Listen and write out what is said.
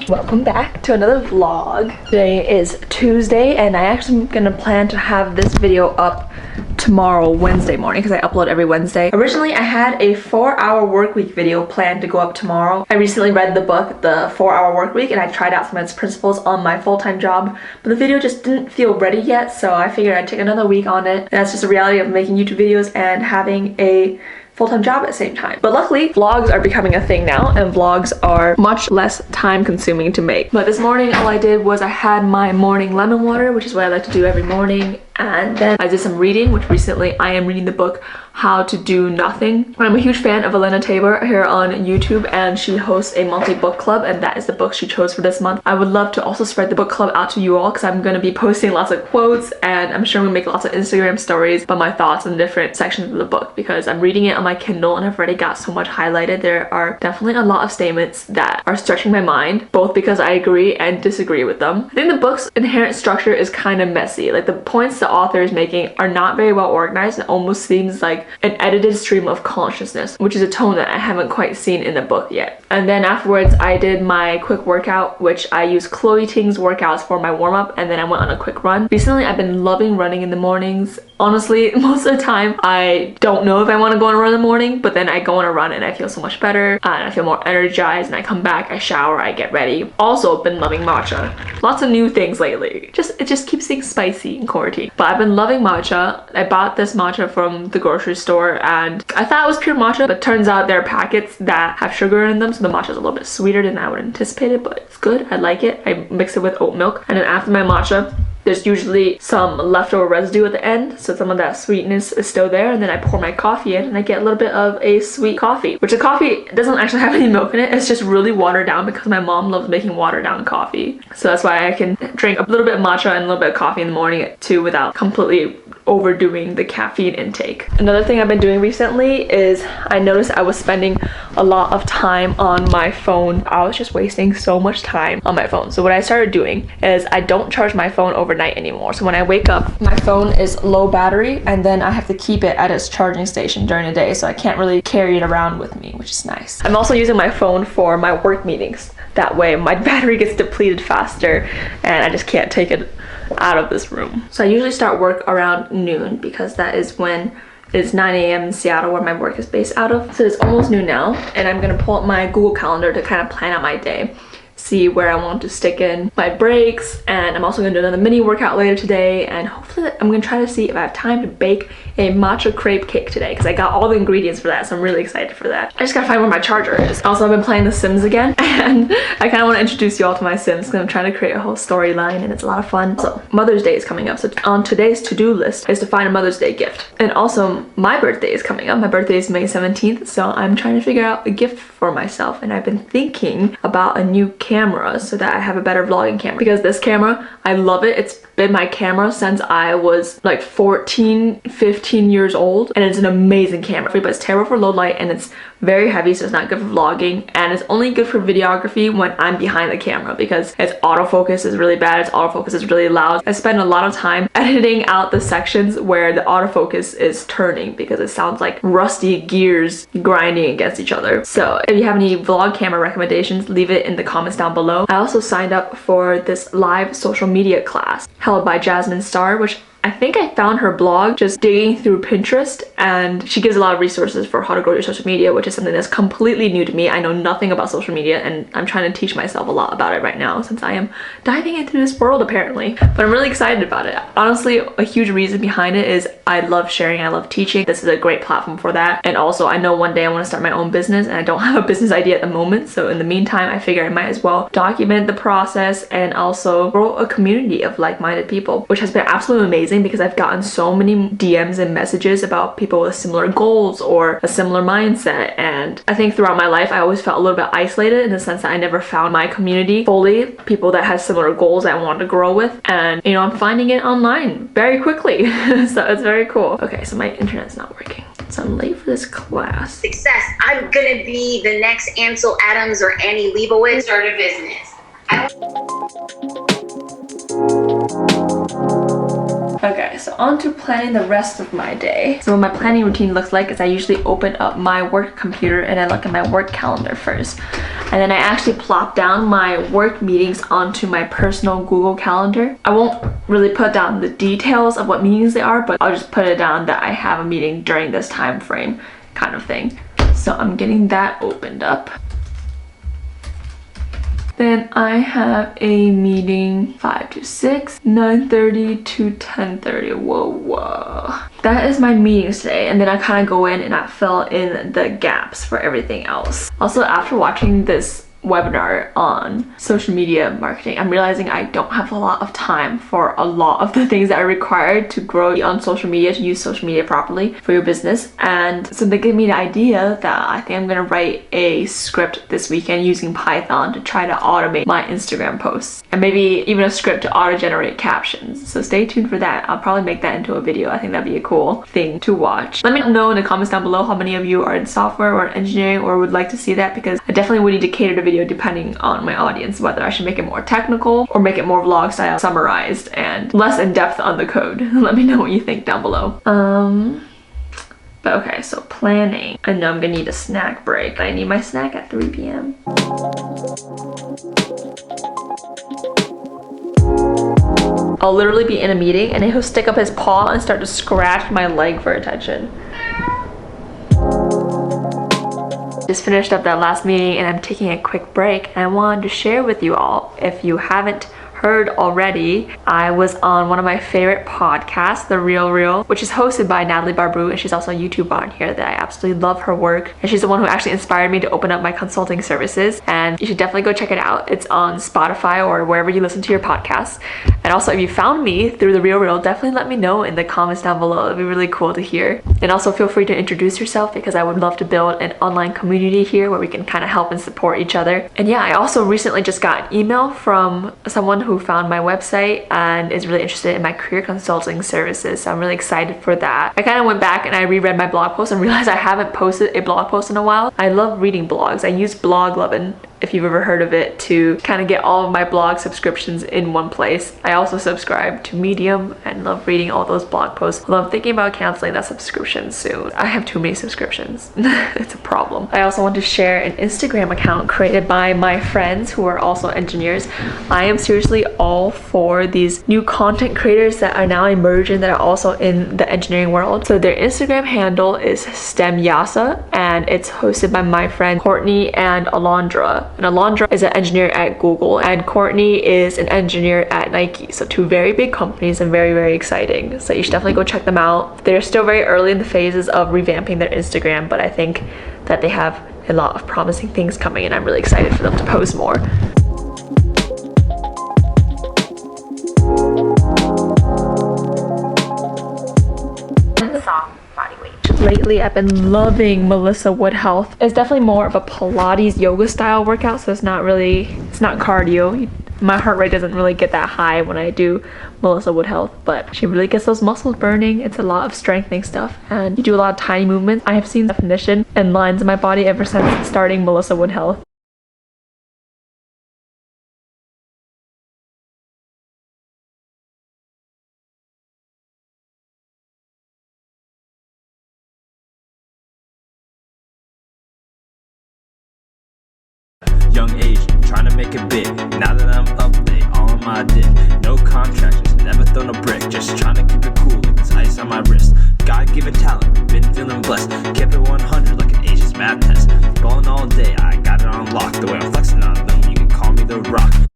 Welcome back to another vlog. Today is Tuesday and I actually am gonna plan to have this video up tomorrow, Wednesday morning, because I upload every Wednesday. Originally I had a 4-hour work week video planned to go up tomorrow. I recently read the book, The 4-Hour Work Week, and I tried out some of its principles on my full-time job, but the video just didn't feel ready yet, so I figured I'd take another week on it. And that's just the reality of making YouTube videos and having a full-time job at the same time. But luckily, vlogs are becoming a thing now, and vlogs are much less time-consuming to make. But this morning, all I did was I had my morning lemon water, which is what I like to do every morning, and then I did some reading, which recently I am reading the book How to Do Nothing. I'm a huge fan of Elena Tabor here on YouTube, and she hosts a monthly book club, and that is the book she chose for this month. I would love to also spread the book club out to you all, because I'm going to be posting lots of quotes, and I'm sure we'll make lots of Instagram stories about my thoughts on different sections of the book, because I'm reading it on my Kindle and I've already got so much highlighted. There are definitely a lot of statements that are stretching my mind, both because I agree and disagree with them. I think the book's inherent structure is kind of messy. Like, the points the author is making are not very well organized. It almost seems like an edited stream of consciousness, which is a tone that I haven't quite seen in the book yet. And then afterwards I did my quick workout, which I used Chloe Ting's workouts for my warm-up, and then I went on a quick run. Recently I've been loving running in the mornings. Honestly, most of the time I don't know if I want to go on a run in the morning, but then I go on a run and I feel so much better and I feel more energized, and I come back, I shower, I get ready. Also been loving matcha. Lots of new things lately. It just keeps being spicy in quarantine. But I've been loving matcha. I bought this matcha from the grocery store and I thought it was pure matcha, but turns out there are packets that have sugar in them, so the matcha is a little bit sweeter than I would anticipate it, but it's good. I like it. I mix it with oat milk, and then after my matcha there's usually some leftover residue at the end, so some of that sweetness is still there, and then I pour my coffee in and I get a little bit of a sweet coffee, which the coffee doesn't actually have any milk in it. It's just really watered down because my mom loves making watered down coffee. So that's why I can drink a little bit of matcha and a little bit of coffee in the morning too without completely overdoing the caffeine intake. Another thing I've been doing recently is I noticed I was spending a lot of time on my phone. I was just wasting so much time on my phone. So what I started doing is I don't charge my phone overnight anymore. So when I wake up, my phone is low battery, and then I have to keep it at its charging station during the day, so I can't really carry it around with me, which is nice. I'm also using my phone for my work meetings. That way my battery gets depleted faster and I just can't take it out of this room. So I usually start work around noon because that is when it's 9 a.m. in Seattle, where my work is based out of. So it's almost noon now, and I'm gonna pull up my Google Calendar to kind of plan out my day, see where I want to stick in my breaks, and I'm also gonna do another mini workout later today, and hopefully I'm gonna try to see if I have time to bake a matcha crepe cake today, because I got all the ingredients for that, so I'm really excited for that. I just gotta find where my charger is. Also, I've been playing The Sims again, and I kind of want to introduce you all to my Sims because I'm trying to create a whole storyline, and it's a lot of fun. So Mother's Day is coming up, so on today's to-do list is to find a Mother's Day gift. And also my birthday is coming up. My birthday is May 17th, so I'm trying to figure out a gift for myself, and I've been thinking about a new camera so that I have a better vlogging camera, because this camera, I love it. It's been my camera since I was like 14, 15 years old, and it's an amazing camera, but it's terrible for low light and it's very heavy, so it's not good for vlogging, and it's only good for videography when I'm behind the camera because its autofocus is really bad, its autofocus is really loud. I spend a lot of time editing out the sections where the autofocus is turning because it sounds like rusty gears grinding against each other. So if you have any vlog camera recommendations, leave it in the comments down below. I also signed up for this live social media class held by Jasmine Star, which I think I found her blog just digging through Pinterest, and she gives a lot of resources for how to grow your social media, which is something that's completely new to me. I know nothing about social media, and I'm trying to teach myself a lot about it right now since I am diving into this world apparently. But I'm really excited about it. Honestly, a huge reason behind it is I love sharing, I love teaching. This is a great platform for that. And also I know one day I want to start my own business, and I don't have a business idea at the moment. So in the meantime, I figure I might as well document the process and also grow a community of like-minded people, which has been absolutely amazing because I've gotten so many DMs and messages about people with similar goals or a similar mindset. And I think throughout my life I always felt a little bit isolated in the sense that I never found my community fully, people that had similar goals that I wanted to grow with, and you know, I'm finding it online very quickly. So it's very cool. Okay, so my internet's not working, so I'm late for this class. Success. I'm gonna be the next Ansel Adams or Annie Leibovitz. Start a business. Okay, so on to planning the rest of my day. So what my planning routine looks like is I usually open up my work computer and I look at my work calendar first. And then I actually plop down my work meetings onto my personal Google Calendar. I won't really put down the details of what meetings they are, but I'll just put it down that I have a meeting during this time frame kind of thing. So I'm getting that opened up. Then I have a meeting 5 to 6, 9:30 to 10:30. Whoa. That is my meetings today, and then I kind of go in and I fill in the gaps for everything else. Also, after watching this webinar on social media marketing, I'm realizing I don't have a lot of time for a lot of the things that are required to grow on social media, to use social media properly for your business. And so they gave me the idea that I think I'm gonna write a script this weekend using Python to try to automate my Instagram posts, and maybe even a script to auto-generate captions. So stay tuned for that. I'll probably make that into a video. I think that'd be a cool thing to watch. Let me know in the comments down below how many of you are in software or engineering or would like to see that, because I definitely would need to cater the video depending on my audience, whether I should make it more technical or make it more vlog style, summarized and less in depth on the code. Let me know what you think down below. But okay, so planning. I know I'm gonna need a snack break. I need my snack at 3 p.m. I'll literally be in a meeting and he'll stick up his paw and start to scratch my leg for attention. Just finished up that last meeting and I'm taking a quick break, and I wanted to share with you all, if you haven't heard already, I was on one of my favorite podcasts, The Real Real, which is hosted by Natalie Barbu, and she's also a YouTuber on here that I absolutely love her work, and she's the one who actually inspired me to open up my consulting services, and you should definitely go check it out. It's on Spotify or wherever you listen to your podcasts. And also, if you found me through The Real Real, definitely let me know in the comments down below. It'd be really cool to hear. And also feel free to introduce yourself, because I would love to build an online community here where we can kind of help and support each other. And yeah, I also recently just got an email from someone who found my website and is really interested in my career consulting services, so I'm really excited for that. I kind of went back and I reread my blog post and realized I haven't posted a blog post in a while. I love reading blogs. I use Bloglovin, if you've ever heard of it, to kind of get all of my blog subscriptions in one place. I also subscribe to Medium and love reading all those blog posts, although I'm thinking about canceling that subscription soon. I have too many subscriptions. It's a problem. I also want to share an Instagram account created by my friends who are also engineers. I am seriously all for these new content creators that are now emerging that are also in the engineering world. So their Instagram handle is STEMyasa, and it's hosted by my friend Courtney and Alondra. And Alondra is an engineer at Google, and Courtney is an engineer at Nike. So two very big companies and very, very exciting. So you should definitely go check them out. They're still very early in the phases of revamping their Instagram, but I think that they have a lot of promising things coming, and I'm really excited for them to post more. Lately, I've been loving Melissa Wood Health. It's definitely more of a Pilates yoga style workout, so it's not cardio. My heart rate doesn't really get that high when I do Melissa Wood Health, but she really gets those muscles burning. It's a lot of strengthening stuff, and you do a lot of tiny movements. I have seen definition and lines in my body ever since starting Melissa Wood Health. Young age, trying to make it big. Now that I'm up late, all on my dick. No contractions, never thrown a brick. Just trying to keep it cool like it's ice on my wrist. God-given talent, been feeling blessed. Kept it 100 like an Asia's math test. Ballin' all day, I got it on lock. The way I'm flexing on them, you can call me the Rock.